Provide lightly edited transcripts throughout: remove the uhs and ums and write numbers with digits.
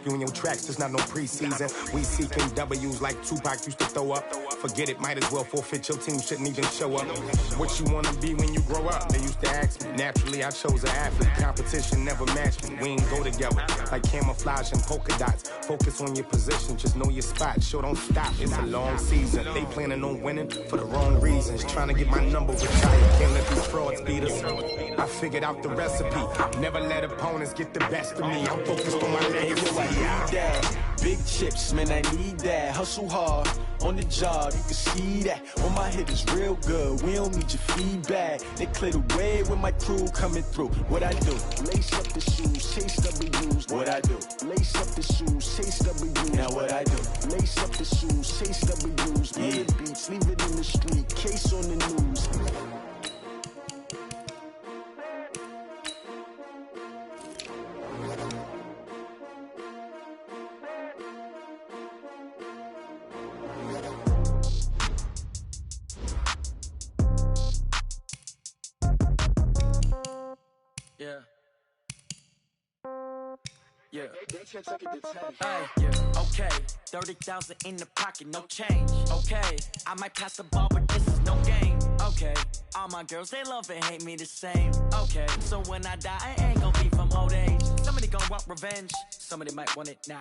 you in your tracks, there's not no preseason. We seeking W's like Tupac used to throw up. Forget it, might as well forfeit, your team shouldn't even show up. What you wanna be when you grow up? They used to ask me. Naturally, I chose an athlete. Competition never matched me. We ain't go together like camouflage and polka dots. Focus on your position, just know your spot. Sure, don't stop, it's a long season. They planning on winning for the wrong reasons. Trying to get my number retired, can't let these frauds beat us. I figured out the recipe. Never let opponents get the best of me. I'm focused on my legacy. Big chips, man, I need that. Hustle hard on the job, you can see that. When my hit is real good, we don't need your feedback. They clear the way when my crew coming through. What I do? Lace up the shoes, chase W's. What I do? Lace up the shoes, chase W's. Now what I do? Lace up the shoes, chase W's. Yeah. The beats, leave it in the street, case on the news. Okay, 30,000 in the pocket, no change. Okay, I might pass the ball, but this is no game. Okay, all my girls, they love and hate me the same. Okay, so when I die, I ain't gon' be from old age. Somebody gon' want revenge, somebody might want it now.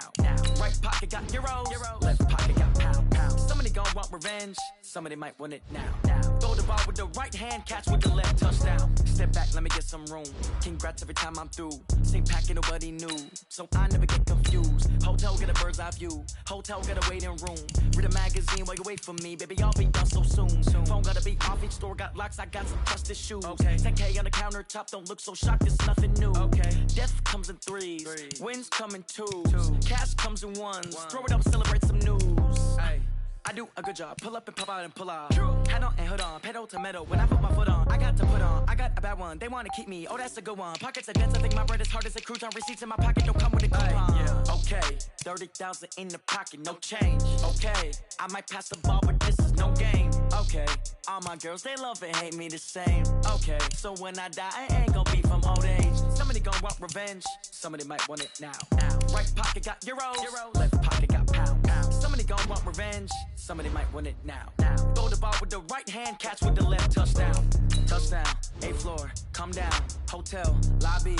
Right pocket got euros, left pocket got pound. Somebody gon' want revenge, somebody might want it now. Throw the ball with the right hand, catch with the left, touchdown. Step back, let me get some room. Congrats every time I'm through. Same packet, nobody knew, so I never get confused. Hotel get a bird's eye view, hotel get a waiting room. Read a magazine while you wait for me, baby, I'll be done so soon. Phone gotta be off, each store got locks, I got some trusted shoes. 10K on the countertop, don't look so shocked, it's nothing new. Death comes in threes, wins come in twos, cash comes in ones. Throw it up, celebrate some news. I do a good job, pull up and pop out and pull out. Head on and hood on, pedal to metal. When I put my foot on, I got to put on. I got a bad one, they wanna keep me, oh that's a good one. Pockets are dense, I think my bread is hard as a crouton. Receipts in my pocket, don't come with a coupon. Okay, 30,000 in the pocket, no change. Okay, I might pass the ball, but this is no game. Okay, all my girls, they love and hate me the same. Okay, so when I die, I ain't gon' be from old age. Somebody gon' want revenge, somebody might want it now. Right pocket got euros, left pocket got pound. Somebody gon' want revenge, somebody might want it now. Throw the ball with the right hand, catch with the left, touchdown. Touchdown, 8th floor, come down, hotel, lobby.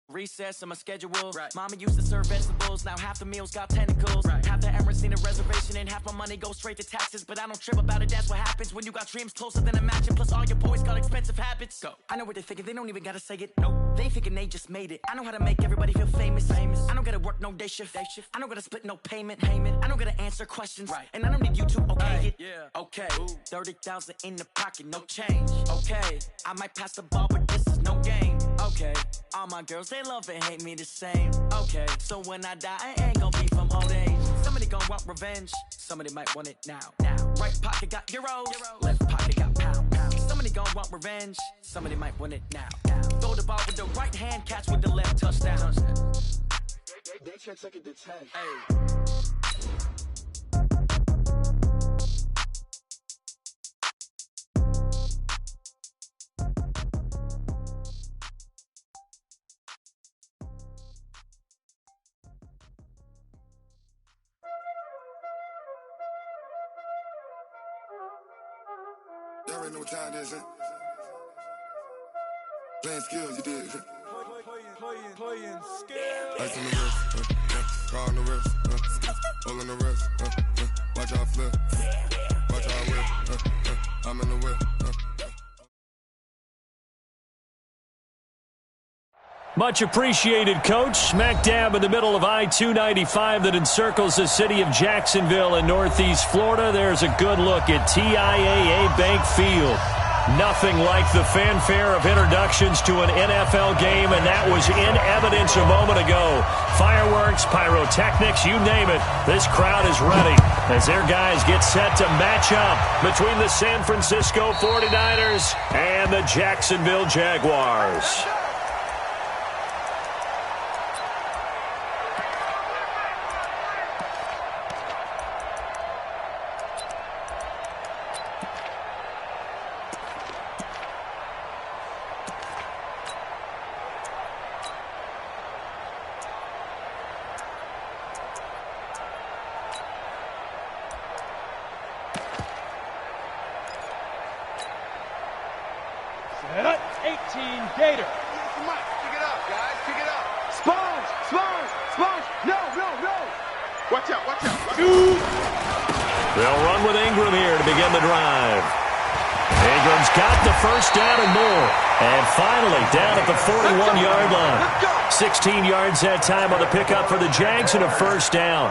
Recess in my schedule. Mama used to serve vegetables, now half the meals got tentacles. Half the Emirates need a reservation and half my money goes straight to taxes. But I don't trip about it, that's what happens when you got dreams closer than a match. And plus all your boys got expensive habits. I know what they're thinking, they don't even gotta say it. They ain't thinking they just made it. I know how to make everybody feel famous. I don't gotta work no day shift. I don't gotta split no payment. I don't gotta answer questions. And I don't need you to okay it. Okay, 30,000 in the pocket, no change. Okay, I might pass the ball, but this is no game. Okay, all my girls, they love and hate me the same. Okay, so when I die, I ain't gon' be from old age. Somebody gon' want revenge, somebody might want it now. Right pocket got euros, left pocket got pound. Somebody gon' want revenge, somebody might want it now. Throw the ball with the right hand, catch with the left, touchdown. They can't take it to 10. Y'all already know what time it is, huh? Playing skills, you did. Playing skills. Ice on the wrist, car on the wrist, hole on the wrist, watch out flip, watch out whip, I'm in the whip. Much appreciated, Coach. Smack dab in the middle of I-295 that encircles the city of Jacksonville in Northeast Florida. There's a good look at TIAA Bank Field. Nothing like the fanfare of introductions to an NFL game, and that was in evidence a moment ago. Fireworks, pyrotechnics, you name it. This crowd is ready as their guys get set to match up between the San Francisco 49ers and the Jacksonville Jaguars. 18 Gator. Pick it up, guys. Pick it up. Sponge. No. Watch out. They'll run with Ingram here to begin the drive. Ingram's got the first down and more. And finally, down at the 41-yard line. 16 yards that time on the pickup for the Jags and a first down.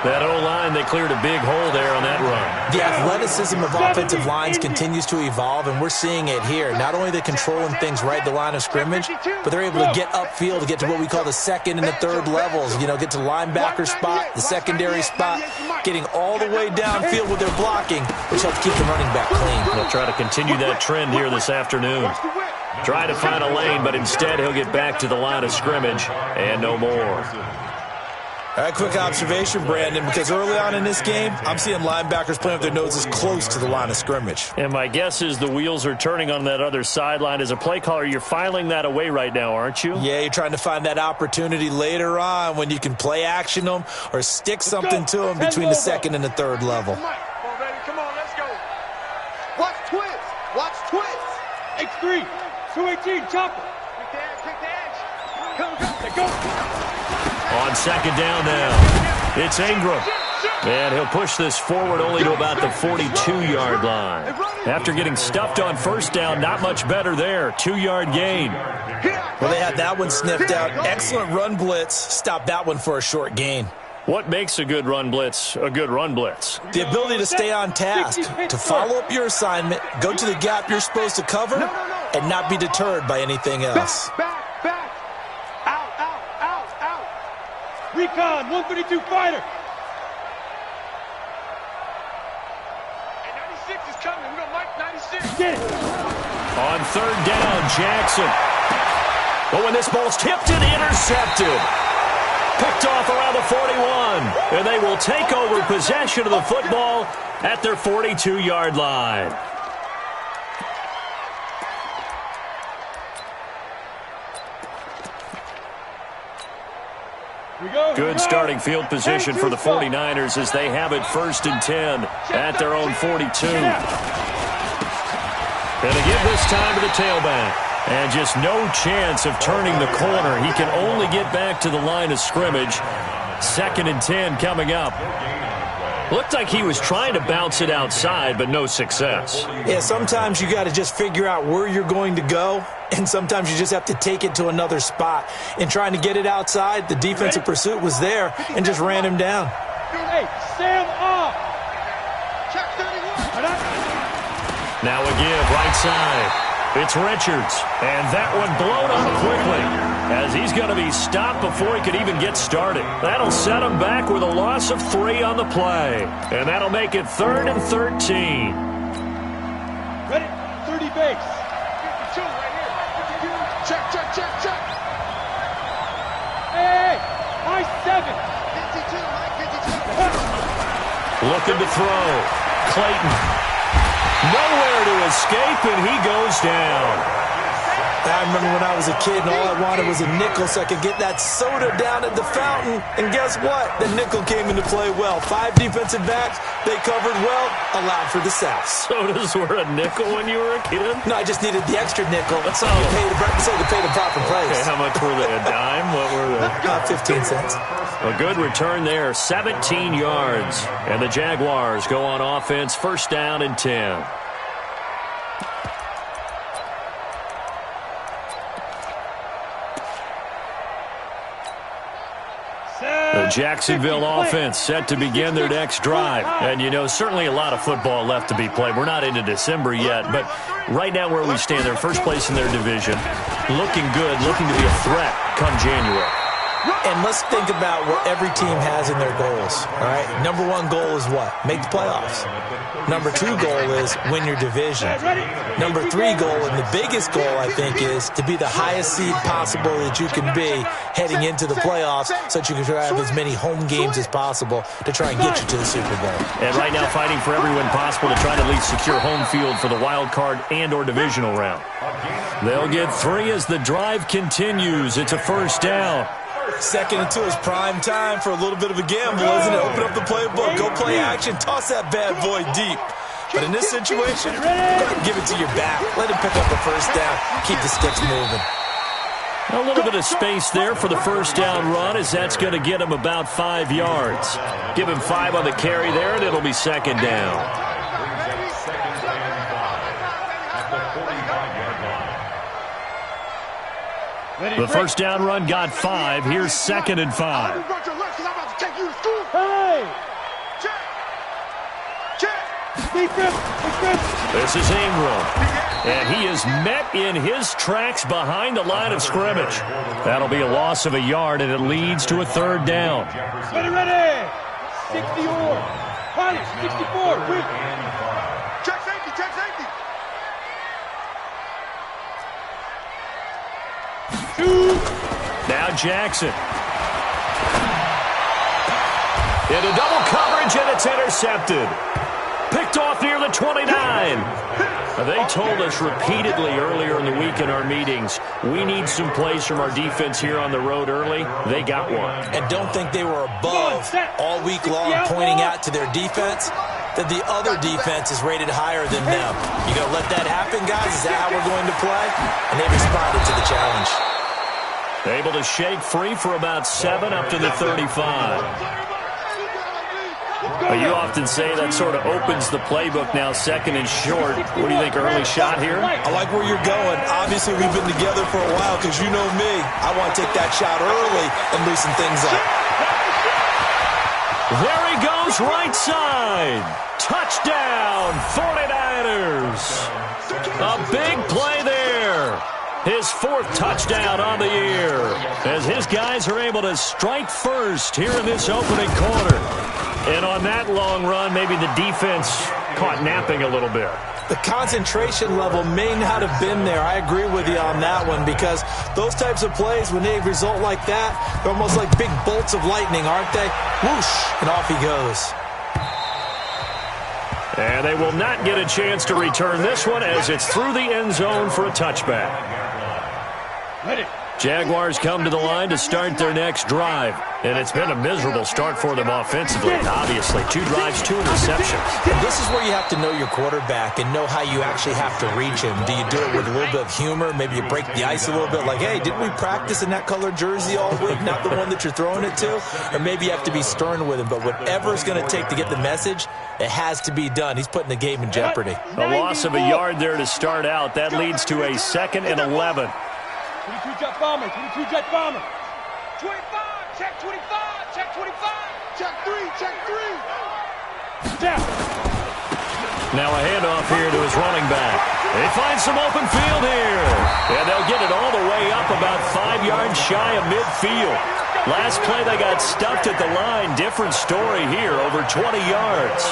That O-line, they cleared a big hole there on that run. The athleticism of offensive lines continues to evolve, and we're seeing it here. Not only are they controlling things right at the line of scrimmage, but they're able to get upfield to get to what we call the second and the third levels. You know, get to the linebacker spot, the secondary spot, getting all the way downfield with their blocking, which helps keep the running back clean. They'll try to continue that trend here this afternoon. Try to find a lane, but instead he'll get back to the line of scrimmage and no more. All right, quick observation, Brandon, because early on in this game, I'm seeing linebackers playing with their noses close to the line of scrimmage. And my guess is the wheels are turning on that other sideline. As a play caller, you're filing that away right now, aren't you? Yeah, you're trying to find that opportunity later on when you can play action them or stick something to them between the second and the third level. Come on, let's go. Watch twist. X3, 218, chopper. Pick the edge. Go. On second down now, it's Ingram. And he'll push this forward only to about the 42-yard line. After getting stuffed on first down, not much better there. 2-yard gain. Well, they had that one sniffed out. Excellent run blitz. Stop that one for a short gain. What makes a good run blitz a good run blitz? The ability to stay on task, to follow up your assignment, go to the gap you're supposed to cover, and not be deterred by anything else. Back. Out. Recon, 132 fighter. And 96 is coming. We're going to Mike 96. Get it. On third down, Jackson. But when this ball's tipped and intercepted. Picked off around the 41. And they will take over possession of the football at their 42-yard line. Good starting field position for the 49ers as they have it 1st and 10 at their own 42. Going to give this time to the tailback. And just no chance of turning the corner. He can only get back to the line of scrimmage. 2nd and 10 coming up. Looked like he was trying to bounce it outside, but no success. Yeah, sometimes you got to just figure out where you're going to go, and sometimes you just have to take it to another spot. In trying to get it outside, the defensive pursuit was there and just ran him down. Hey, Sam off. Check 31. Now a give, right side. It's Richards, and that one blown up quickly as he's going to be stopped before he could even get started. That'll set him back with a loss of 3 on the play, and that'll make it 3rd and 13. Ready, 30 base. 52 right here. 52. Check. Hey, high 7. 52, Mike, 52. Looking to throw. Clayton. Nowhere to escape, and he goes down. I remember when I was a kid and all I wanted was a nickel so I could get that soda down at the fountain. And guess what? The nickel came into play well. 5 defensive backs, they covered well, allowed for the sacks. Sodas were a nickel when you were a kid? No, I just needed the extra nickel That's so I could pay the proper price. Okay, how much were they? A dime? What were they? 15 cents. A good return there, 17 yards. And the Jaguars go on offense, 1st down and 10. The Jacksonville offense set to begin their next drive. And, you know, certainly a lot of football left to be played. We're not into December yet, but right now where we stand, they're first place in their division. Looking good, looking to be a threat come January. And let's think about what every team has in their goals, all right? Number 1 goal is what? Make the playoffs. Number 2 goal is win your division. Number 3 goal, and the biggest goal, I think, is to be the highest seed possible that you can be heading into the playoffs so that you can try to have as many home games as possible to try and get you to the Super Bowl. And right now fighting for every win possible to try to at least secure home field for the wild card and or divisional round. They'll get 3 as the drive continues. It's a 1st down. 2nd and 2 is prime time for a little bit of a gamble, isn't it? Open up the playbook, go play action, toss that bad boy deep. But in this situation, go ahead and give it to your back. Let him pick up a first down. Keep the sticks moving. A little bit of space there for the first down run, as that's going to get him about 5 yards. Give him 5 on the carry there, and it'll be second down. The first down run got 5. Here's 2nd and 5. Hey! This is Ingram. And he is met in his tracks behind the line of scrimmage. That'll be a loss of a yard, and it leads to a 3rd down. Ready! 64. Pilot, 64. Quick. Check safety, check safety. 2. Now Jackson. Into double coverage, and it's intercepted. Picked off near the 29. They told us repeatedly earlier in the week in our meetings, we need some plays from our defense here on the road early. They got one. And don't think they were above all week long pointing out to their defense that the other defense is rated higher than them. You going to let that happen, guys? Is that how we're going to play? And they responded to the challenge. Able to shake free for about 7 up to the 35. Well, you often say that sort of opens the playbook now, 2nd and short. What do you think, early shot here? I like where you're going. Obviously, we've been together for a while because you know me. I want to take that shot early and loosen things up. There he goes, right side. Touchdown, 49ers. A big play there. His 4th touchdown on the year as his guys are able to strike first here in this opening quarter. And on that long run, maybe the defense caught napping a little bit. The concentration level may not have been there. I agree with you on that one because those types of plays, when they result like that, they're almost like big bolts of lightning, aren't they? Whoosh, and off he goes. And they will not get a chance to return this one as it's through the end zone for a touchback. Jaguars come to the line to start their next drive. And it's been a miserable start for them offensively, obviously. 2 drives, 2 interceptions. And this is where you have to know your quarterback and know how you actually have to reach him. Do you do it with a little bit of humor? Maybe you break the ice a little bit like, hey, didn't we practice in that colored jersey all week, not the one that you're throwing it to? Or maybe you have to be stern with him. But whatever it's going to take to get the message, it has to be done. He's putting the game in jeopardy. A loss of a yard there to start out. That leads to a 2nd and 11. 22 jet bomber, 22 jet bomber. 25, check 25, check 25. Check 3, check 3. Down. Now a handoff here to his running back. They find some open field here. And they'll get it all the way up about 5 yards shy of midfield. Last play they got stuffed at the line. Different story here, over 20 yards.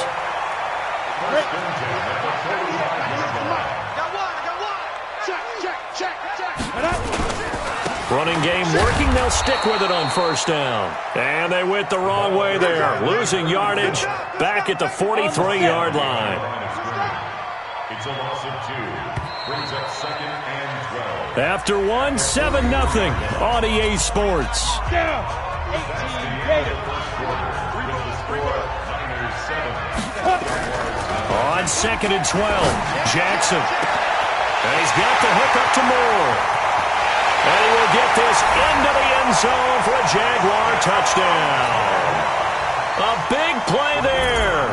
Running game working, they'll stick with it on first down. And they went the wrong way there. Losing yardage back at the 43-yard line. It's a loss of 2. Brings up 2nd and 12. After 1, 7-0 on EA Sports. Down. 18, On 2nd and 12, Jackson. And he's got the hook up to Moore. And he will get this into the end zone for a Jaguar touchdown. A big play there.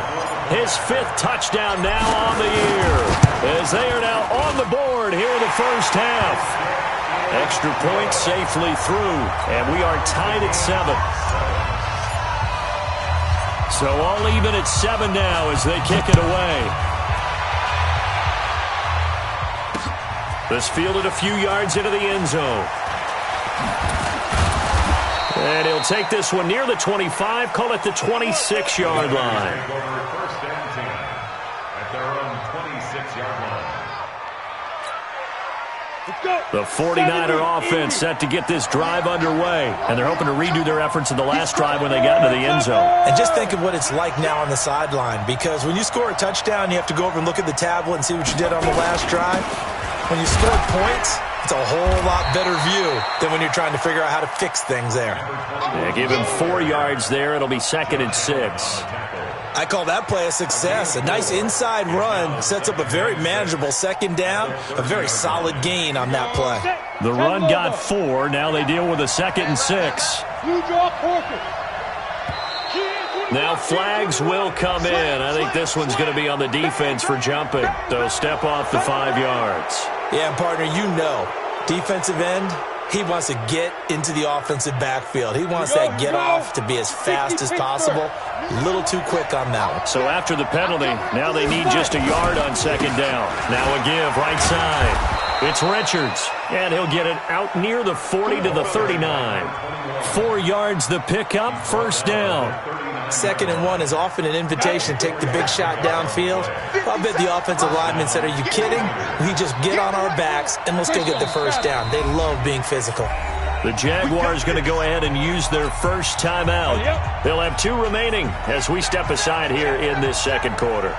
His 5th touchdown now on the year, as they are now on the board here in the first half. Extra point safely through, and we are tied at 7. So all even at 7 now as they kick it away. This fielded a few yards into the end zone. And he'll take this one near the 25, call it the 26-yard line. First and 10 at their own 26-yard line. let's go. The 49er offense set to get this drive underway. And they're hoping to redo their efforts in the last drive when they got into the end zone. And just think of what it's like now on the sideline, because when you score a touchdown, you have to go over and look at the tablet and see what you did on the last drive. When you score points, it's a whole lot better view than when you're trying to figure out how to fix things there. Yeah, give him 4 yards there. It'll be 2nd and 6. I call that play a success. A nice inside run sets up a very manageable second down, a very solid gain on that play. The run got 4. Now they deal with a 2nd and 6. Now flags will come in. I think this one's going to be on the defense for jumping. They'll step off the 5 yards. Yeah, partner, you know, defensive end, he wants to get into the offensive backfield. He wants that get off to be as fast as possible. A little too quick on that one. So after the penalty, now they need just a yard on 2nd down. Now a give right side. It's Richards, and he'll get it out near the 40 to the 39. 4 yards the pickup, 1st down. 2nd and 1 is often an invitation to take the big shot downfield. I bet the offensive lineman said, are you kidding? We just get on our backs, and let's go get the 1st down. They love being physical. The Jaguars going to go ahead and use their first timeout. They'll have 2 remaining as we step aside here in this 2nd quarter.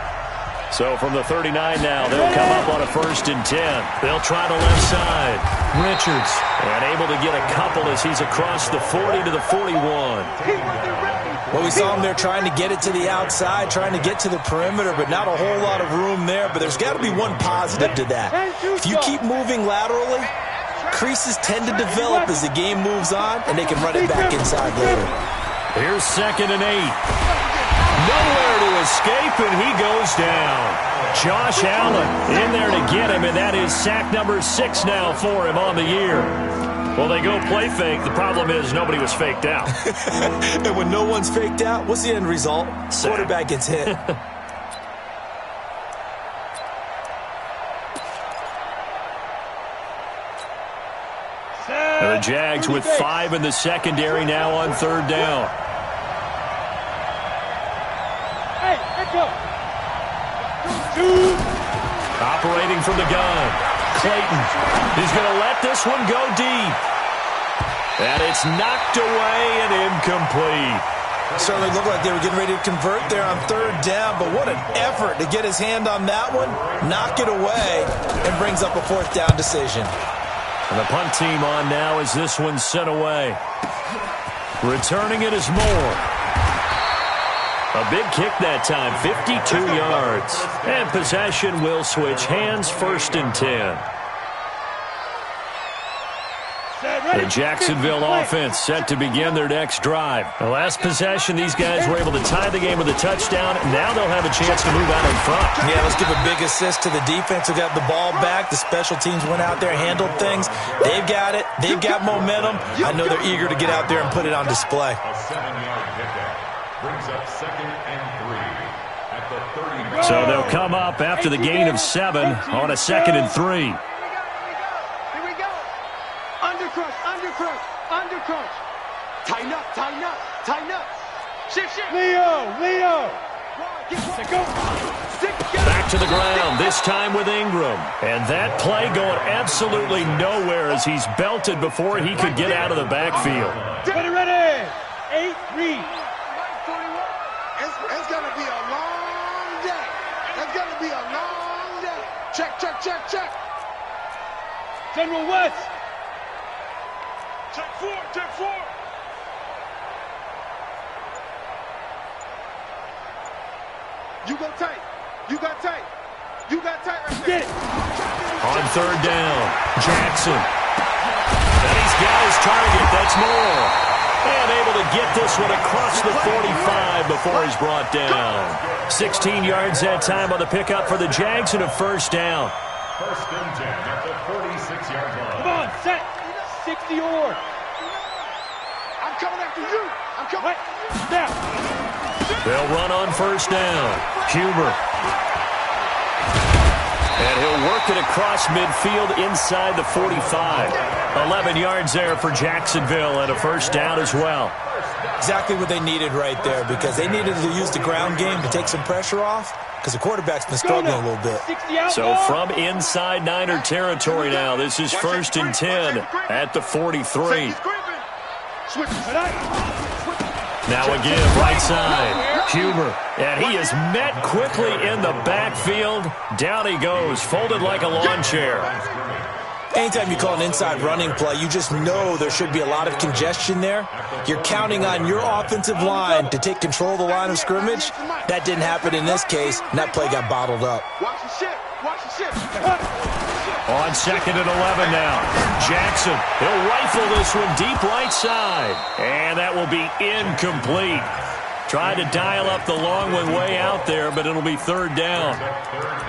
So from the 39 now, they'll come up on a 1st and 10. They'll try the left side. Richards, and able to get a couple as he's across the 40 to the 41. Well, we saw him there trying to get it to the outside, trying to get to the perimeter, but not a whole lot of room there. But there's got to be one positive to that. If you keep moving laterally, creases tend to develop as the game moves on, and they can run it back inside later. Here's 2nd and 8. Nowhere to escape, and he goes down. Josh Allen in there to get him, and that is sack number 6 now for him on the year. Well, they go play fake. The problem is nobody was faked out. And when no one's faked out, what's the end result? Quarterback gets hit. The Jags with 5 in the secondary now on 3rd down. Operating from the gun. Clayton. He's going to let this one go deep. And it's knocked away and incomplete. Certainly looked like they were getting ready to convert there on 3rd down, but what an effort to get his hand on that one, knock it away, and brings up a 4th down decision. And the punt team on now as this one's sent away. Returning it is Moore. A big kick that time, 52 yards. And possession will switch hands, 1st and 10. The Jacksonville offense set to begin their next drive. The last possession, these guys were able to tie the game with a touchdown. Now they'll have a chance to move out in front. Yeah, let's give a big assist to the defense who got the ball back. The special teams went out there, handled things. They've got it. They've got momentum. I know they're eager to get out there and put it on display. A 7-yard pickup brings up 2nd and 3 at the 30. So they'll come up after the gain of 7 on a 2nd and 3. Undercrunch. Tighten up. Shift. Leo. Back to the ground, this time with Ingram. And that play going absolutely nowhere as he's belted before he could get out of the backfield. Ready. 8-3. It's going to be a long day. Check. General West. Check 4. You got tight right there. On 3rd down, Jackson. And he's got his target. That's Moore. And able to get this one across the 45 before he's brought down. 16 yards that time on the pickup for the Jags and a 1st down. 1st and 10 at the 46-yard line. Come on, set. 60 or. I'm coming after you. Now. They'll run on 1st down. Huber. And he'll work it across midfield inside the 45. 11 yards there for Jacksonville and a 1st down as well. Exactly what they needed right there, because they needed to use the ground game to take some pressure off, because the quarterback's been struggling a little bit. So from inside Niner territory now, this is 1st and 10 at the 43. Now again, right side, Huber, and he is met quickly in the backfield. Down he goes, folded like a lawn chair. Anytime you call an inside running play, you just know there should be a lot of congestion there. You're counting on your offensive line to take control of the line of scrimmage. That didn't happen in this case, and that play got bottled up. Watch the ship. Watch the ship. On 2nd and 11 now. Jackson, he'll rifle this one deep right side. And that will be incomplete. Tried to dial up the long one way out there, but it'll be 3rd down.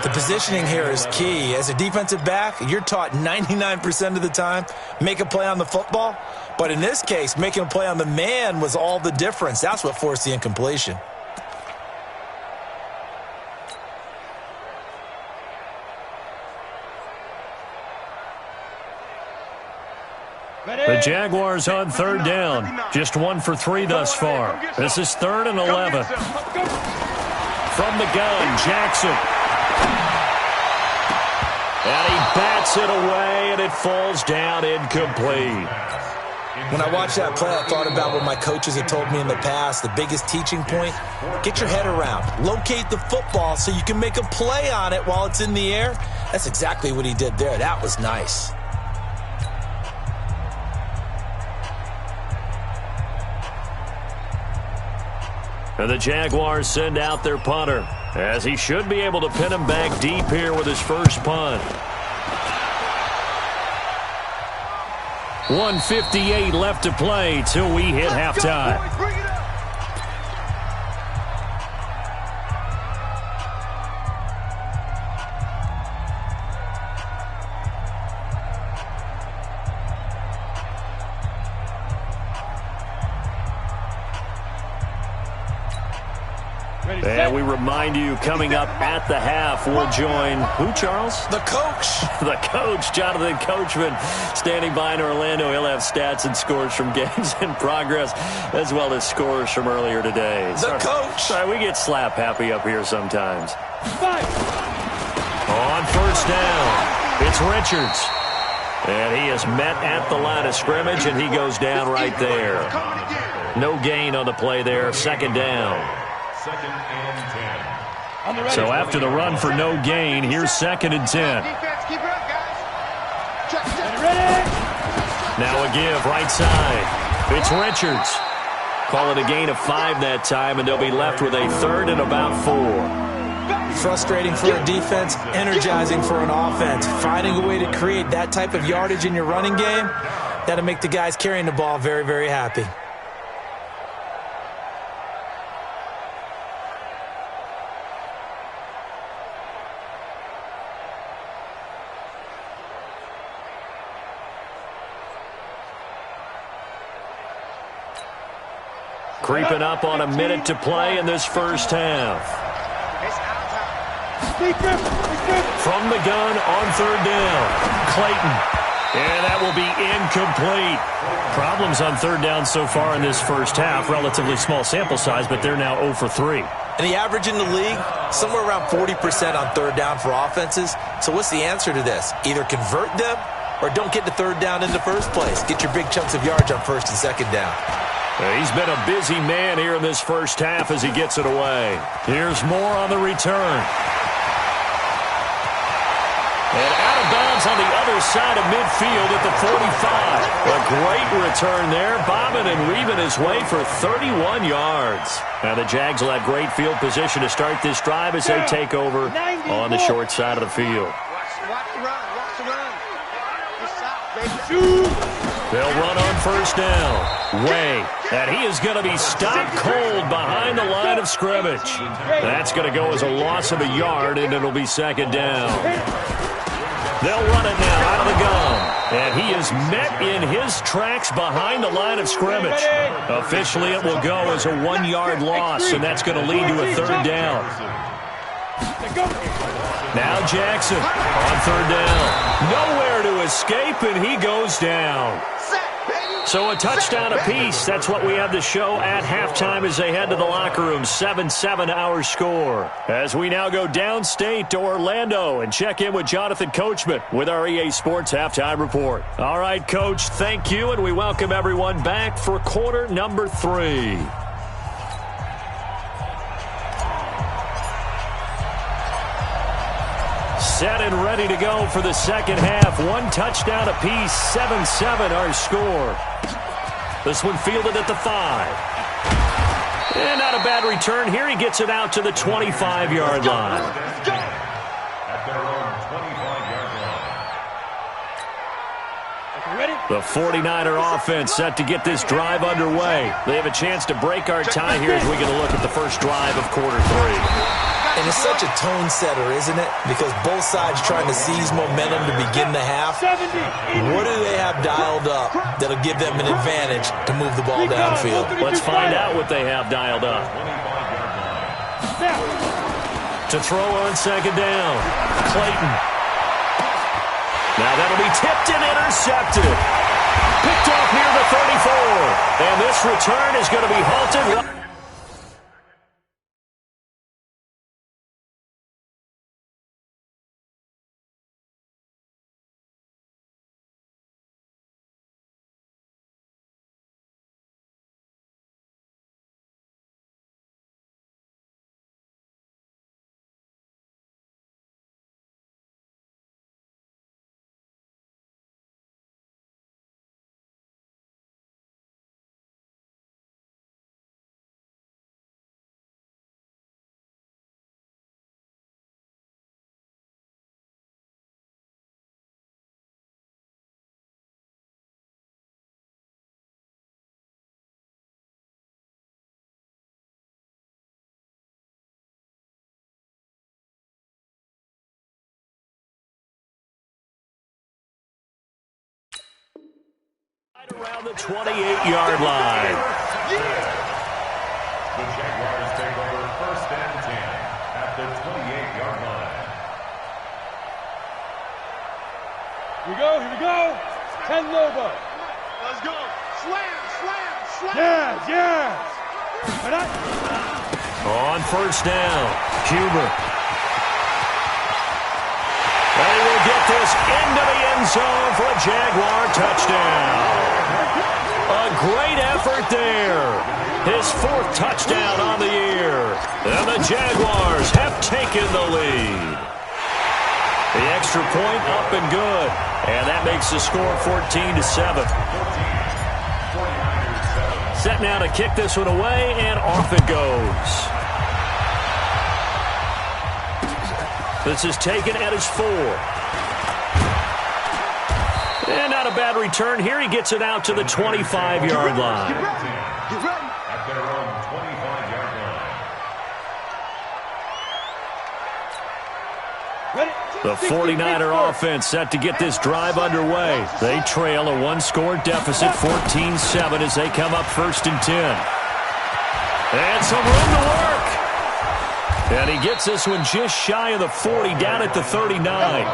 The positioning here is key. As a defensive back, you're taught 99% of the time, make a play on the football. But in this case, making a play on the man was all the difference. That's what forced the incompletion. The Jaguars on 3rd down. Just 1 for 3 thus far. This is 3rd and 11. From the gun, Jackson. And he bats it away, and it falls down incomplete. When I watched that play, I thought about what my coaches had told me in the past. The biggest teaching point, get your head around. Locate the football so you can make a play on it while it's in the air. That's exactly what he did there. That was nice. And the Jaguars send out their punter, as he should be able to pin him back deep here with his first punt. 1:58 left to play till we hit halftime. And we remind you, coming up at the half, we'll join who, Charles? The coach. The coach, Jonathan Coachman, standing by in Orlando. He'll have stats and scores from games in progress, as well as scores from earlier today. The coach. Sorry, we get slap happy up here sometimes. On 1st down, it's Richards. And he is met at the line of scrimmage, and he goes down right there. No gain on the play there, 2nd down. 2nd and 10. So after the run for no gain, here's 2nd and 10. Now a give, right side. It's Richards. Call it a gain of 5 that time, and they'll be left with a 3rd and about 4. Frustrating for a defense, energizing for an offense. Finding a way to create that type of yardage in your running game, that'll make the guys carrying the ball very, very happy. Creeping up on a minute to play in this first half. From the gun on 3rd down, Clayton. And that will be incomplete. Problems on 3rd down so far in this first half. Relatively small sample size, but they're now 0 for 3. And the average in the league, somewhere around 40% on 3rd down for offenses. So what's the answer to this? Either convert them or don't get to 3rd down in the first place. Get your big chunks of yards on 1st and 2nd down. He's been a busy man here in this first half as he gets it away. Here's more on the return. And out of bounds on the other side of midfield at the 45. A great return there, bobbing and weaving his way for 31 yards. Now the Jags will have great field position to start this drive as they take over on the short side of the field. Watch the run. Watch the run. Good shot, baby. They'll run on 1st down. Way. And he is going to be stopped cold behind the line of scrimmage. That's going to go as a loss of a yard, and it'll be 2nd down. They'll run it now out of the gun. And he is met in his tracks behind the line of scrimmage. Officially, it will go as a 1-yard loss, and that's going to lead to a 3rd down. Now Jackson on 3rd down. Nowhere to escape, and he goes down. So a touchdown apiece. That's what we have to show at halftime as they head to the locker room. 7-7 our score. As we now go downstate to Orlando and check in with Jonathan Coachman with our EA Sports Halftime Report. All right, Coach, thank you, and we welcome everyone back for quarter number 3. set and ready to go for the second half. One touchdown apiece, 7-7 our score. This one fielded at the 5. And not a bad return here. He gets it out to the 25-yard line. At their own 25-yard line. The 49er offense set to get this drive underway. They have a chance to break our tie here as we get a look at the first drive of quarter 3. And it's such a tone setter, isn't it? Because both sides trying to seize momentum to begin the half. What do they have dialed up that'll give them an advantage to move the ball downfield? Let's find out what they have dialed up. To throw on second down, Clayton. Now that'll be tipped and intercepted. Picked off near the 34. And this return is going to be halted. Around the 28-yard line. The Jaguars take over 1st and 10 at the 28-yard line. Here we go. 10 Lobo. Let's go. Slam. Yes. On first down, Huber. They will get this into the end zone for a Jaguar touchdown. A great effort there. His 4th touchdown on the year. And the Jaguars have taken the lead. The extra point up and good. And that makes the score 14-7. Set now to kick this one away, and off it goes. This is taken at his 4. And not a bad return here. He gets it out to the 25-yard line. Get ready. At their own 25-yard line. The 49er offense set to get this drive underway. They trail a one-score deficit, 14-7, as they come up 1st and 10. And some room to work. And he gets this one just shy of the 40, down at the 39.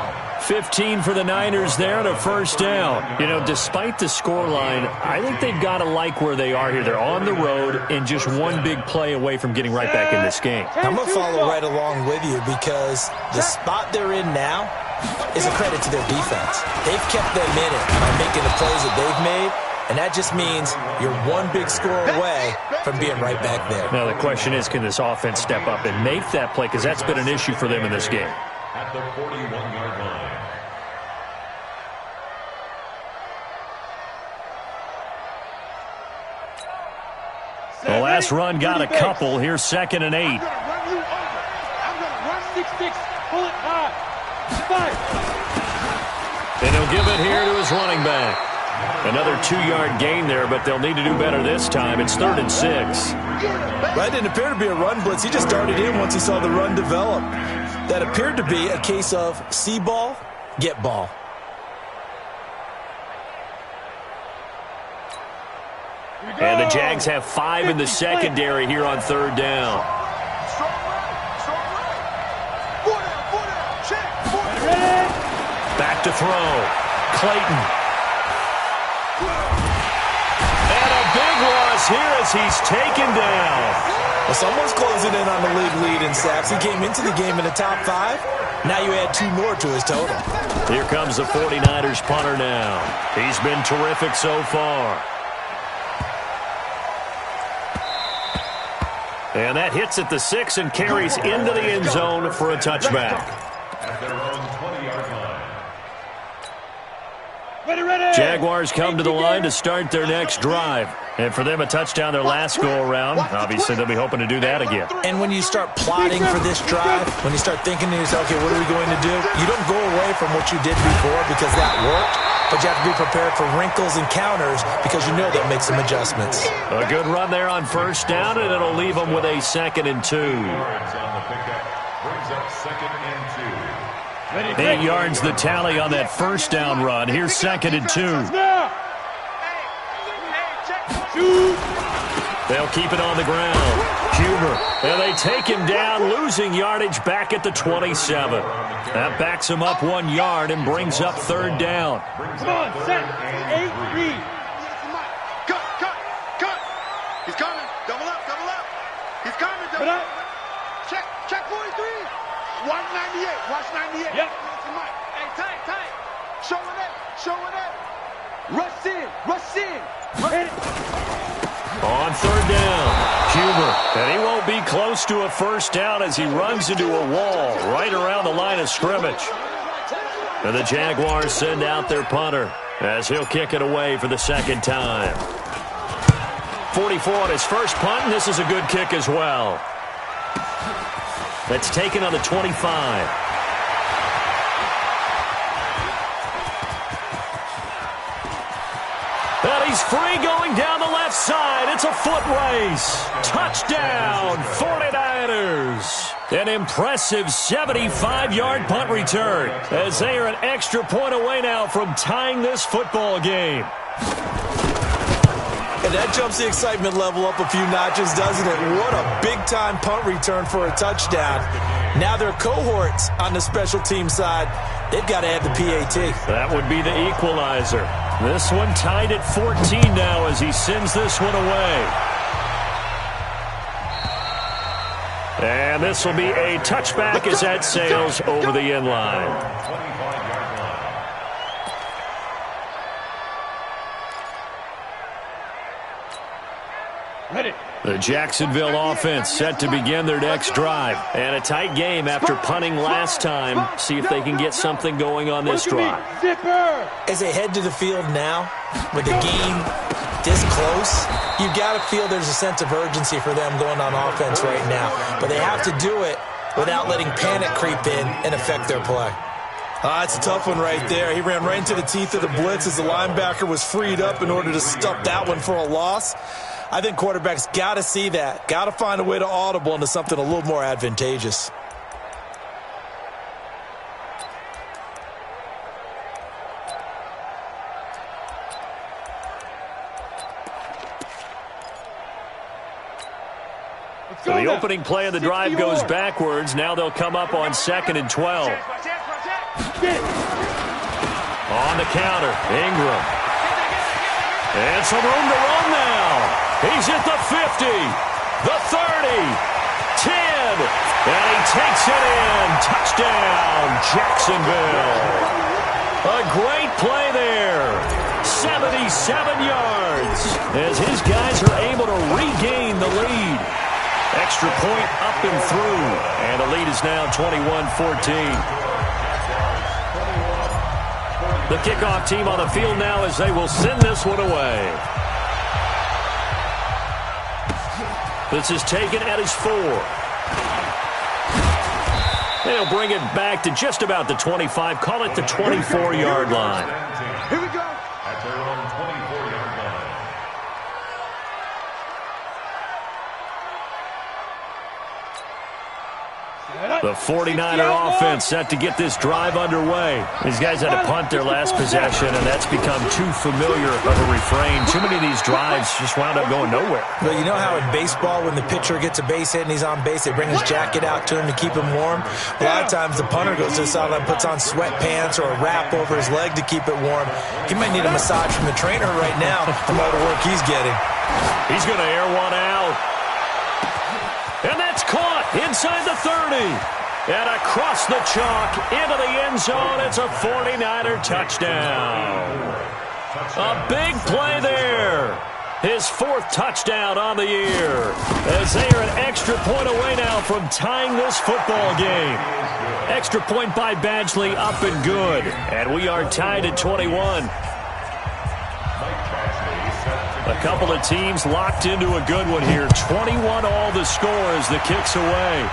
15 for the Niners there and a first down. You know, despite the scoreline, I think they've got to like where they are here. They're on the road and just one big play away from getting right back in this game. I'm going to follow right along with you because the spot they're in now is a credit to their defense. They've kept them in it by making the plays that they've made, and that just means you're one big score away from being right back there. Now the question is, can this offense step up and make that play? Because that's been an issue for them in this game. At the 41-yard line. The last run got a couple. Here's 2nd and 8. I'm gonna run you over. I'm gonna run 6-6. Pull it high. Fight. And he'll give it here to his running back. Another 2-yard gain there, but they'll need to do better this time. It's 3rd and 6. That didn't appear to be a run blitz. He just darted in once he saw the run develop. That appeared to be a case of see ball, get ball. And the Jags have 5 in the secondary here on 3rd down. Back to throw. Clayton. And a big loss here as he's taken down. Well, someone's closing in on the league lead in sacks. He came into the game in the top 5. Now you add 2 more to his total. Here comes the 49ers punter now. He's been terrific so far. And that hits at the 6 and carries into the end zone for a touchback. At their own Jaguars come to the line to start their next drive. And for them, a touchdown their last go-around. Obviously, they'll be hoping to do that again. And when you start plotting for this drive, when you start thinking to yourself, okay, what are we going to do? You don't go away from what you did before because that worked, but you have to be prepared for wrinkles and counters because you know they'll make some adjustments. A good run there on first down, and it'll leave them with a 2nd and 2. Brings up 2nd and 2. 8 yards the tally on that first down run. Here's 2nd and 2. They'll keep it on the ground. Huber, and they take him down, losing yardage back at the 27. That backs him up 1 yard and brings up 3rd down. Come on, set. 8, read. Cut. He's coming. Double up. He's coming. Double up. Check 43. Watch 98. Watch 98. Yep. Hey, tight. Show it. Rush in. On 3rd down, Huber, and he won't be close to a first down as he runs into a wall right around the line of scrimmage. And the Jaguars send out their punter as he'll kick it away for the 2nd time. 44 on his first punt, and this is a good kick as well. That's taken on the 25. And he's free going down the left side. It's a foot race. Touchdown, 49ers. An impressive 75-yard punt return as they are an extra point away now from tying this football game. And that jumps the excitement level up a few notches, doesn't it? What a big-time punt return for a touchdown. Now their cohorts on the special team side, they've got to add the PAT. That would be the equalizer. This one tied at 14 now as he sends this one away. And this will be a touchback as that sails over the end line. Ready. The Jacksonville offense set to begin their next drive. And a tight game after punting last time. See if they can get something going on this drive. As they head to the field now, with the game this close, you've got to feel there's a sense of urgency for them going on offense right now. But they have to do it without letting panic creep in and affect their play. It's a tough one right there. He ran right into the teeth of the blitz as the linebacker was freed up in order to stop that one for a loss. I think quarterbacks got to see that, got to find a way to audible into something a little more advantageous. So the opening play of the drive goes backwards. Now they'll come up on 2nd and 12. On the counter, Ingram. And some room to run now. He's at the 50, the 30, 10, and he takes it in. Touchdown, Jacksonville. A great play there. 77 yards as his guys are able to regain the lead. Extra point up and through, and the lead is now 21-14. The kickoff team on the field now as they will send this one away. This is taken at his 4. They'll bring it back to just about the 25. Call it the 24-yard line. Here we go. At their own 24-yard line. The 49er offense set to get this drive underway. These guys had to punt their last possession, and that's become too familiar of a refrain. Too many of these drives just wound up going nowhere. But you know how in baseball, when the pitcher gets a base hit and he's on base, they bring his jacket out to him to keep him warm? A lot of times the punter goes to the sideline, puts on sweatpants or a wrap over his leg to keep it warm. He might need a massage from the trainer right now from all the work he's getting. He's going to air one out. And that's caught inside the 30. And across the chalk into the end zone. It's a 49er touchdown. A big play there. His 4th touchdown on the year. As they are an extra point away now from tying this football game. Extra point by Badgley up and good. And we are tied at 21. couple of teams locked into a good one here. 21 all the score as the kick's away.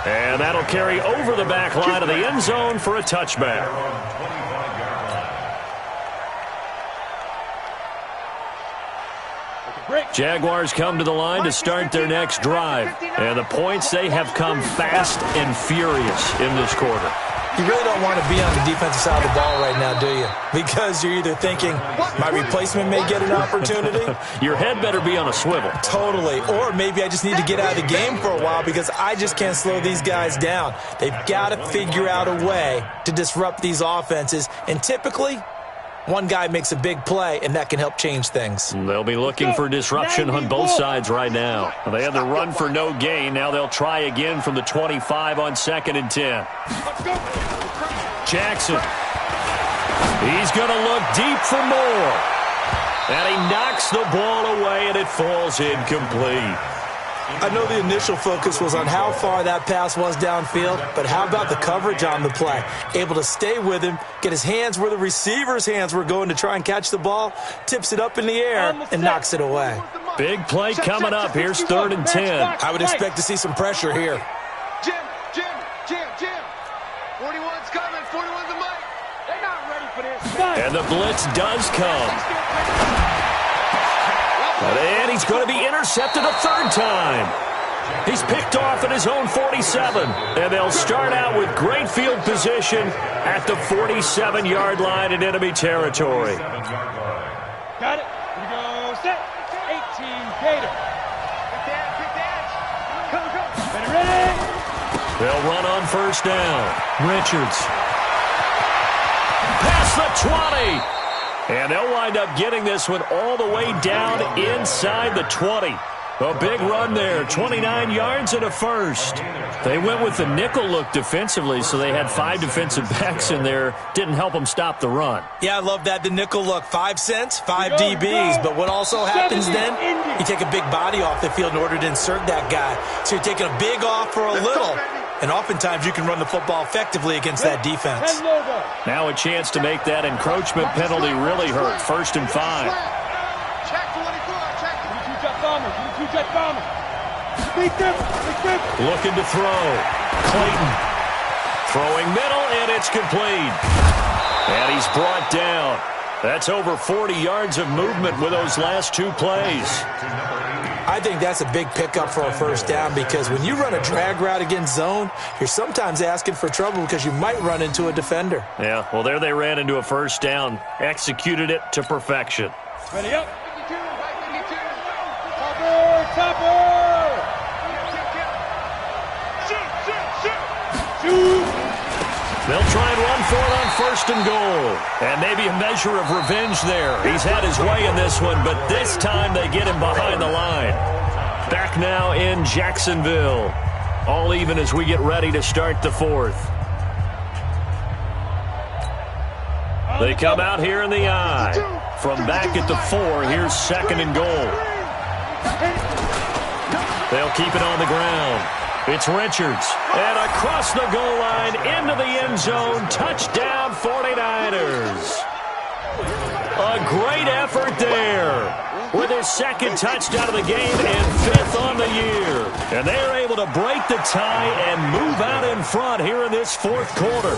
And that'll carry over the back line of the end zone for a touchback. Jaguars come to the line to start their next drive. And the points, they have come fast and furious in this quarter. You really don't want to be on the defensive side of the ball right now, do you? Because you're either thinking, my replacement may get an opportunity. Your head better be on a swivel. Totally. Or maybe I just need to get out of the game for a while because I just can't slow these guys down. They've got to figure out a way to disrupt these offenses. And typically, one guy makes a big play, and that can help change things. They'll be looking for disruption on both sides right now. They had the run for no gain. Now they'll try again from the 25 on 2nd and 10. Jackson. He's going to look deep for more. And he knocks the ball away, and it falls incomplete. I know the initial focus was on how far that pass was downfield, but how about the coverage on the play? Able to stay with him, get his hands where the receiver's hands were going to try and catch the ball, tips it up in the air, and knocks it away. Big play coming up. Here's 3rd and 10. I would expect to see some pressure here. Jim. 41's coming. 41's the mic. They're not ready for this. And the blitz does come. And he's going to be intercepted a 3rd time. He's picked off at his own 47. And they'll start out with great field position at the 47-yard line in enemy territory. Got it. Here we go. Set. 18 Gator. Good dash. Go. Ready. They'll run on 1st down. Richards. Past the 20. And they'll wind up getting this one all the way down inside the 20. A big run there, 29 yards and a 1st. They went with the nickel look defensively, so they had 5 defensive backs in there. Didn't help them stop the run. Yeah, I love that, the nickel look. 5 cents, 5 DBs. But what also happens then, you take a big body off the field in order to insert that guy. So you're taking a big off for a little. And oftentimes you can run the football effectively against that defense. Now a chance to make that encroachment penalty really hurt. 1st and 5. Check 24. Check. 22-jet bomber. 22-jet bomber. Big dip. Looking to throw. Clayton. Throwing middle, and it's complete. And he's brought down. That's over 40 yards of movement with those last 2 plays. I think that's a big pickup for a 1st down because when you run a drag route against zone, you're sometimes asking for trouble because you might run into a defender. Yeah, well, there they ran into a 1st down. Executed it to perfection. Ready up. 52, 52. Topper. Shoot. They'll try and run for it on 1st and goal. And maybe a measure of revenge there. He's had his way in this one, but this time they get him behind the line. Back now in Jacksonville. All even as we get ready to start the 4th. They come out here in the I. From back at the 4, here's 2nd and goal. They'll keep it on the ground. It's Richards. And across the goal line into the end zone. Touchdown 49ers. A great effort there. With his 2nd touchdown of the game and 5th on the year. And they are able to break the tie and move out in front here in this 4th quarter.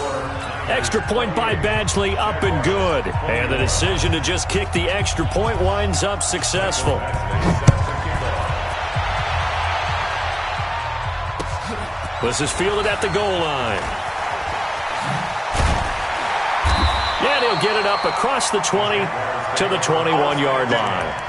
Extra point by Badgley, up and good. And the decision to just kick the extra point winds up successful. This is fielded at the goal line. And he'll get it up across the 20 to the 21-yard line.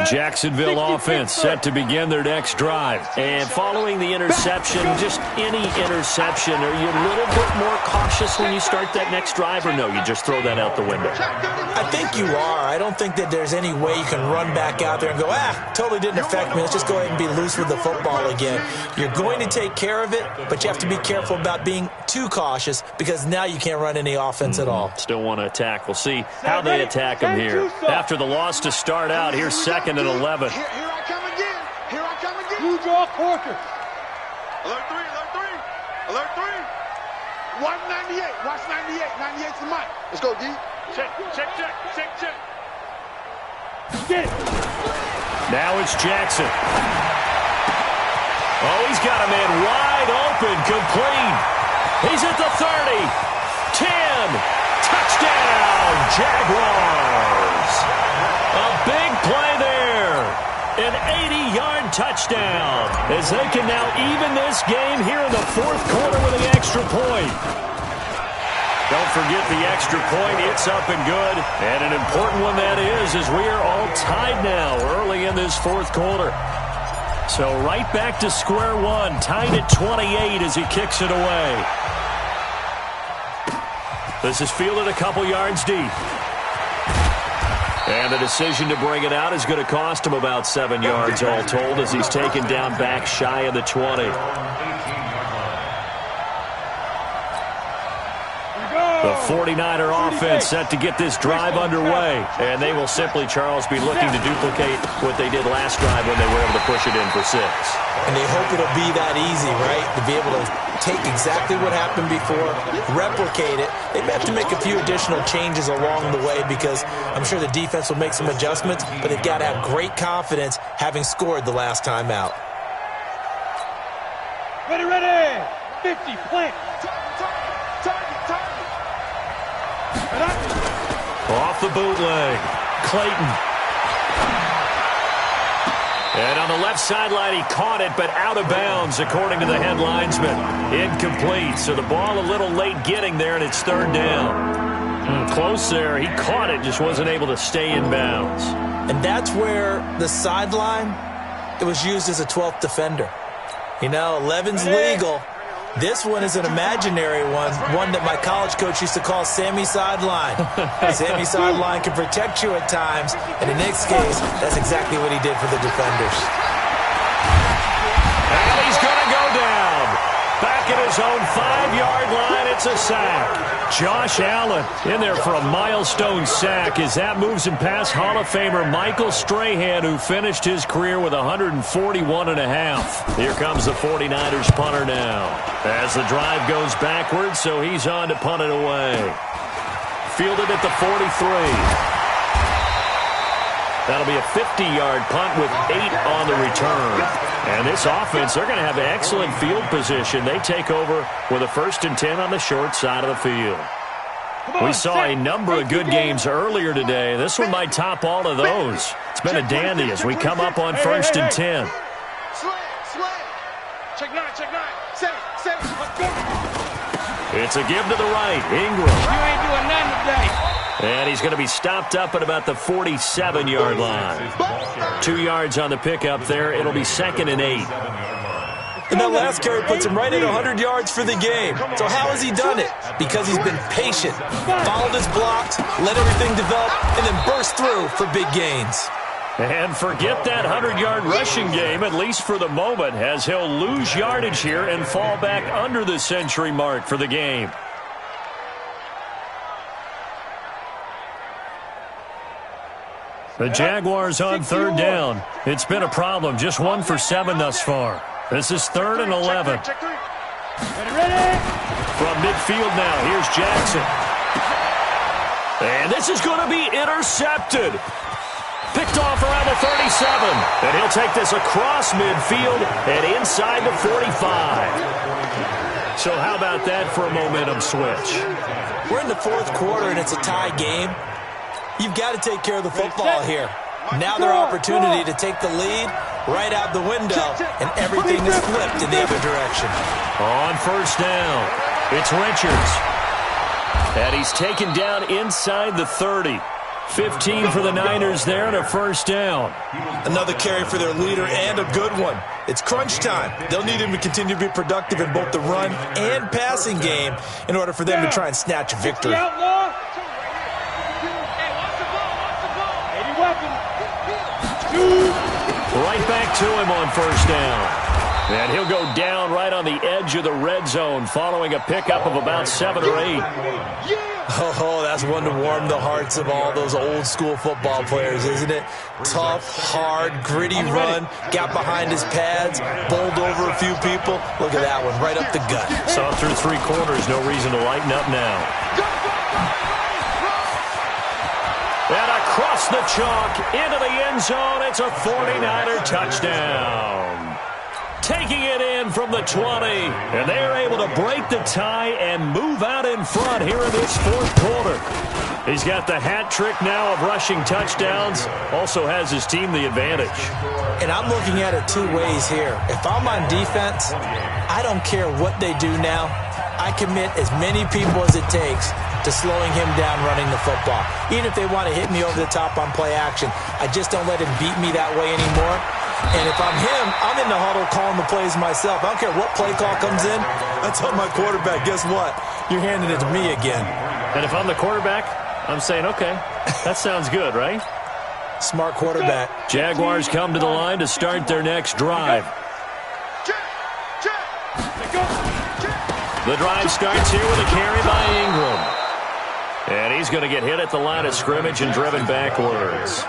The Jacksonville offense set to begin their next drive. And following the interception, just any interception, are you a little bit more cautious when you start that next drive, or no, you just throw that out the window? I think you are. I don't think that there's any way you can run back out there and go, totally didn't affect me. Let's just go ahead and be loose with the football again. You're going to take care of it, but you have to be careful about being too cautious because now you can't run any offense at all. Still want to attack. We'll see how they attack them here. After the loss to start out, here's 2nd and 11. Here I come again. Here I come again. Huge off quarter. Alert 3, alert 3. Alert 3. Watch 98. Watch 98. 98's the mic. Let's go, D. Check. Get it. Now it's Jackson. Oh, he's got a man wide open, complete. He's at the 30, 10, touchdown, Jaguars. A big play there, an 80-yard touchdown, as they can now even this game here in the 4th quarter with an extra point. Don't forget the extra point. It's up and good. And an important one that is, as we are all tied now early in this 4th quarter. So right back to square one, tied at 28 as he kicks it away. This is fielded a couple yards deep. And the decision to bring it out is going to cost him about 7 yards all told as he's taken down back shy of the 20. The 49er offense set to get this drive underway. And they will simply, Charles, be looking to duplicate what they did last drive when they were able to push it in for 6. And they hope it'll be that easy, right? To be able to take exactly what happened before, replicate it. They may have to make a few additional changes along the way because I'm sure the defense will make some adjustments, but they've got to have great confidence having scored the last time out. Ready. 50, plant. Off the bootleg, Clayton. And on the left sideline, he caught it, but out of bounds, according to the head linesman. Incomplete, so the ball a little late getting there, and it's 3rd down. Close there. He caught it, just wasn't able to stay in bounds. And that's where the sideline, it was used as a 12th defender. You know, 11's legal. This one is an imaginary one that my college coach used to call Sammy Sideline. Sammy Sideline can protect you at times, and in Nick's case, that's exactly what he did for the defenders. And he's going to go down. Back at his own 5-yard line, it's a sack. Josh Allen in there for a milestone sack as that moves him past Hall of Famer Michael Strahan, who finished his career with 141.5. Here comes the 49ers punter now as the drive goes backwards, so he's on to punt it away. Fielded at the 43. That'll be a 50-yard punt with 8 on the return. And this offense, they're going to have excellent field position. They take over with a 1st and 10 on the short side of the field. We saw a number of good games earlier today. This one might top all of those. It's been a dandy as we come up on 1st and 10. Check 9. Set it. Let's go. It's a give to the right. Ingram. You ain't doing nothing today. And he's going to be stopped up at about the 47-yard line. 2 yards on the pickup there. It'll be 2nd and 8. And that last carry puts him right at 100 yards for the game. So how has he done it? Because he's been patient, followed his blocks, let everything develop, and then burst through for big gains. And forget that 100-yard rushing game, at least for the moment, as he'll lose yardage here and fall back under the century mark for the game. The Jaguars on 3rd down. It's been a problem. Just 1 for 7 thus far. This is 3rd and 11. Ready. From midfield now, here's Jackson. And this is going to be intercepted. Picked off around the 37. And he'll take this across midfield and inside the 45. So how about that for a momentum switch? We're in the 4th quarter, and it's a tie game. You've got to take care of the football here. Now their opportunity to take the lead right out the window, and everything is flipped in the other direction. On 1st down, it's Richards. And he's taken down inside the 30. 15 for the Niners there and a first down. Another carry for their leader and a good one. It's crunch time. They'll need him to continue to be productive in both the run and passing game in order for them to try and snatch a victory. Right back to him on first down. And he'll go down right on the edge of the red zone following a pickup of about 7 or 8. Oh, that's one to warm the hearts of all those old school football players, isn't it? Tough, hard, gritty run, got behind his pads, bowled over a few people. Look at that one, right up the gut. Saw through 3 quarters, no reason to lighten up now. And across the chalk, into the end zone, it's a 49er touchdown. Taking it in from the 20, and they are able to break the tie and move out in front here in this fourth quarter. He's got the hat trick now of rushing touchdowns, also has his team the advantage. And I'm looking at it 2 ways here. If I'm on defense, I don't care what they do now. I commit as many people as it takes to slowing him down running the football. Even if they want to hit me over the top on play action, I just don't let him beat me that way anymore. And if I'm him, I'm in the huddle calling the plays myself. I don't care what play call comes in. I tell my quarterback, guess what? You're handing it to me again. And if I'm the quarterback, I'm saying, okay, that sounds good, right? Smart quarterback. Jaguars come to the line to start their next drive. The drive starts here with a carry by Ingram. And he's going to get hit at the line of scrimmage and driven backwards.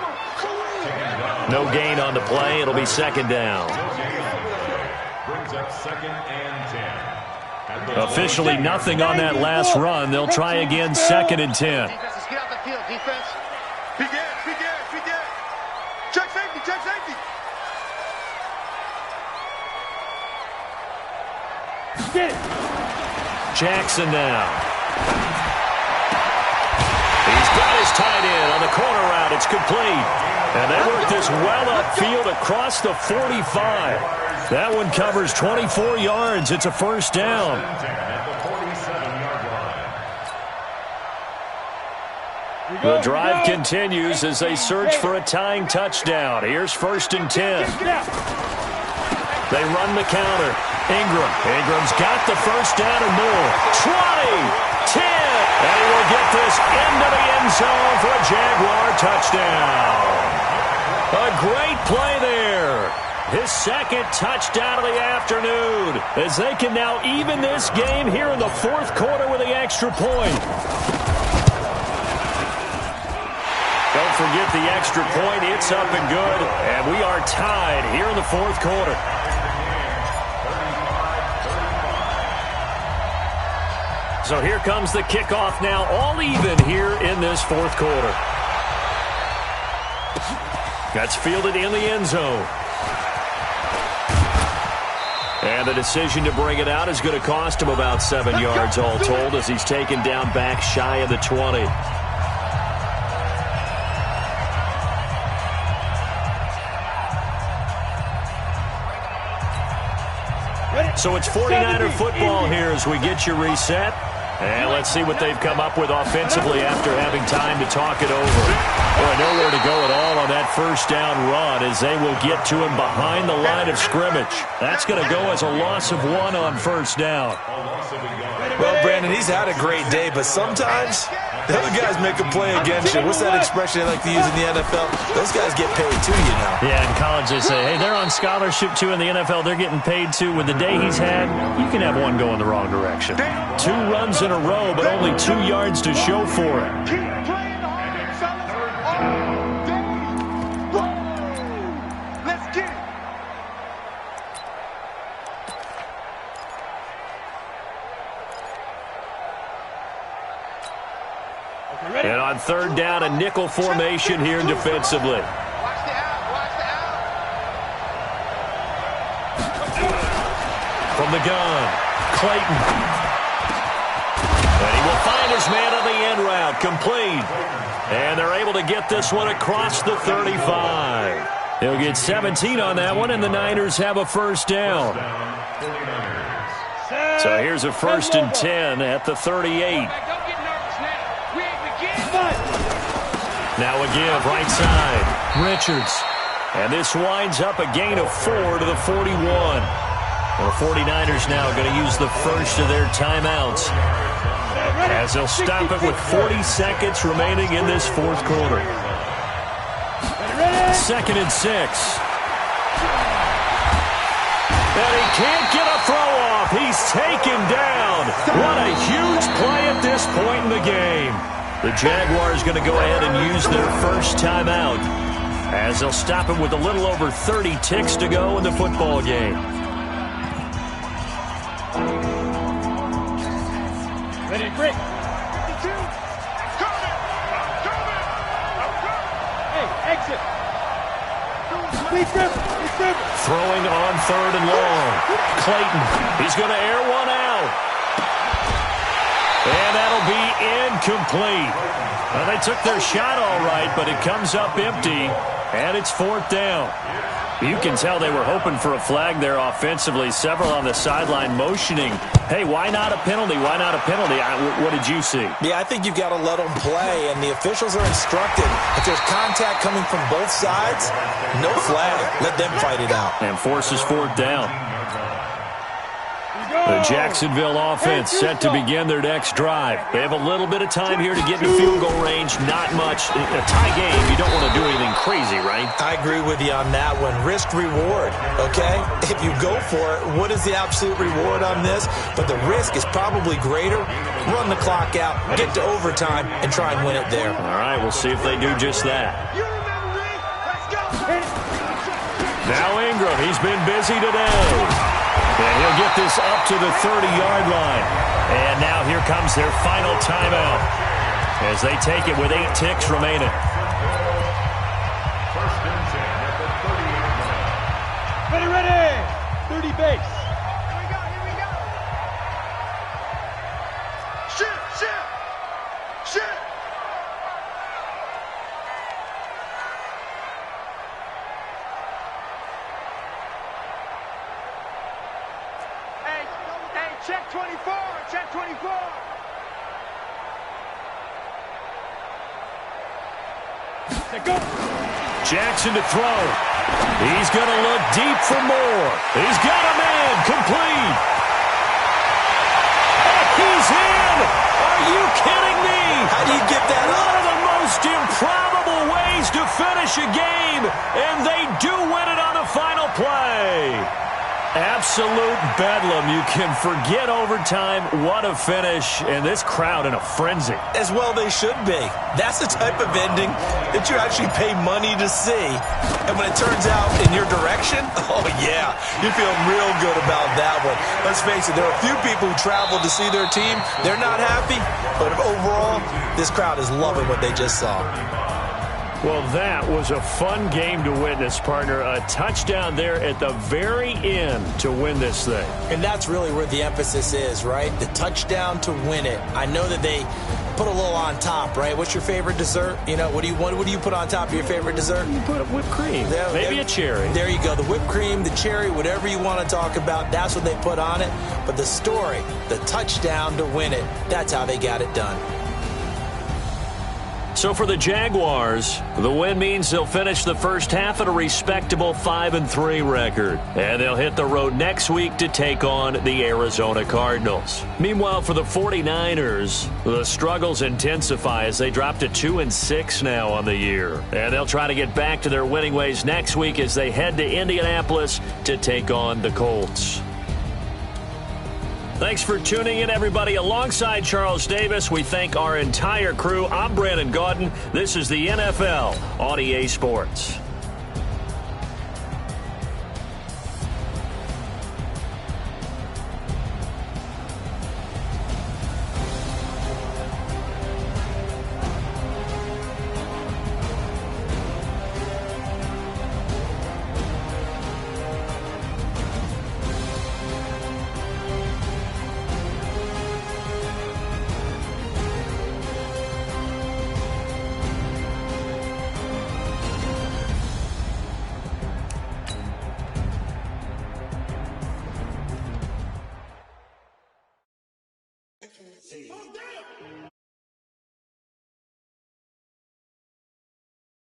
No gain on the play. It'll be second down. Brings up second and 10. Officially nothing on that last run. They'll try again second and 10. Defense, get out the field. Defense. Big gas. Check safety. Jackson now. He's got his tight end on the corner route. It's complete. And they work this well upfield across the 45. That one covers 24 yards. It's a first down. The drive continues as they search for a tying touchdown. Here's first and 10. They run the counter. Ingram's got the first down and more. 20, 10, and he will get this into the end zone for a Jaguar touchdown. A great play there. His second touchdown of the afternoon as they can now even this game here in the fourth quarter with the extra point. Don't forget the extra point. It's up and good, and we are tied here in the fourth quarter. So here comes the kickoff now, all even here in this fourth quarter. That's fielded in the end zone. And the decision to bring it out is going to cost him about 7 yards all told as he's taken down back shy of the 20. So it's 49er football here as we get you reset. And let's see what they've come up with offensively after having time to talk it over. Boy, nowhere to go at all on that first down run as they will get to him behind the line of scrimmage. That's going to go as a loss of 1 on first down. Well, Brandon, he's had a great day, but sometimes the other guys make a play against you. What's that expression they like to use in the NFL? Those guys get paid too, you know. Yeah, in college they say, hey, they're on scholarship too. In the NFL, they're getting paid too. With the day he's had, you can have one going the wrong direction. 2 runs in a row, but only 2 yards to show for it. Keep playing hard, fellas. All day long. Let's get it. And on third down, a nickel formation here defensively. Watch the out. From the gun, Clayton. And he will find his man on the end route, complete. And they're able to get this one across the 35. He'll get 17 on that one, and the Niners have a first down. So here's a first and 10 at the 38. Now a give, right side. Richards. And this winds up a gain of 4 to the 41. Well, the 49ers now going to use the first of their timeouts as they'll stop it with 40 seconds remaining in this fourth quarter. 2nd and 6. And he can't get a throw off. He's taken down. What a huge play at this point in the game. The Jaguars going to go ahead and use their first timeout as they'll stop it with a little over 30 ticks to go in the football game. Ready to break. 52. Hey, exit. Throwing on 3rd and long. Clayton, he's going to air one out. And that'll be incomplete. Well, they took their shot all right, but it comes up empty, and it's 4th down. You can tell they were hoping for a flag there offensively. Several on the sideline motioning, hey, why not a penalty? Why not a penalty? What did you see? Yeah, I think you've got to let them play, and the officials are instructed. If there's contact coming from both sides, no flag. Let them fight it out. And forces 4th down. The Jacksonville offense set to begin their next drive. They have a little bit of time here to get into field goal range. Not much. A tie game, you don't want to do anything crazy, right? I agree with you on that one. Risk-reward, okay? If you go for it, what is the absolute reward on this? But the risk is probably greater. Run the clock out, get to overtime, and try and win it there. All right, we'll see if they do just that. Now Ingram, he's been busy today. And he'll get this up to the 30-yard line. And now here comes their final timeout as they take it with 8 ticks remaining. 1st and 10 at the 38 line. Ready. 30 base. Here we go. Shit. Hey, check 24. Check 24. Go. Jackson to throw. He's going to look deep for more. He's got a man complete. And he's in. Are you kidding me? How do you get that up? One of the most improbable ways to finish a game, and they do win it on the final play. Absolute bedlam. You can forget overtime. What a finish, and this crowd in a frenzy. As well they should be. That's the type of ending that you actually pay money to see. And when it turns out in your direction, oh yeah, you're feeling real good about that one. Let's face it, there are a few people who travel to see their team. They're not happy, but overall, this crowd is loving what they just saw. Well, that was a fun game to witness, partner. A touchdown there at the very end to win this thing. And that's really where the emphasis is, right? The touchdown to win it. I know that they put a little on top, right? What's your favorite dessert? You know, what do you put on top of your favorite dessert? You put whipped cream. Maybe a cherry. There you go. The whipped cream, the cherry, whatever you want to talk about, that's what they put on it. But the story, the touchdown to win it, that's how they got it done. So for the Jaguars, the win means they'll finish the first half at a respectable 5-3 record. And they'll hit the road next week to take on the Arizona Cardinals. Meanwhile, for the 49ers, the struggles intensify as they drop to 2-6 now on the year. And they'll try to get back to their winning ways next week as they head to Indianapolis to take on the Colts. Thanks for tuning in, everybody. Alongside Charles Davis, we thank our entire crew. I'm Brandon Gaudin. This is the NFL on EA Sports.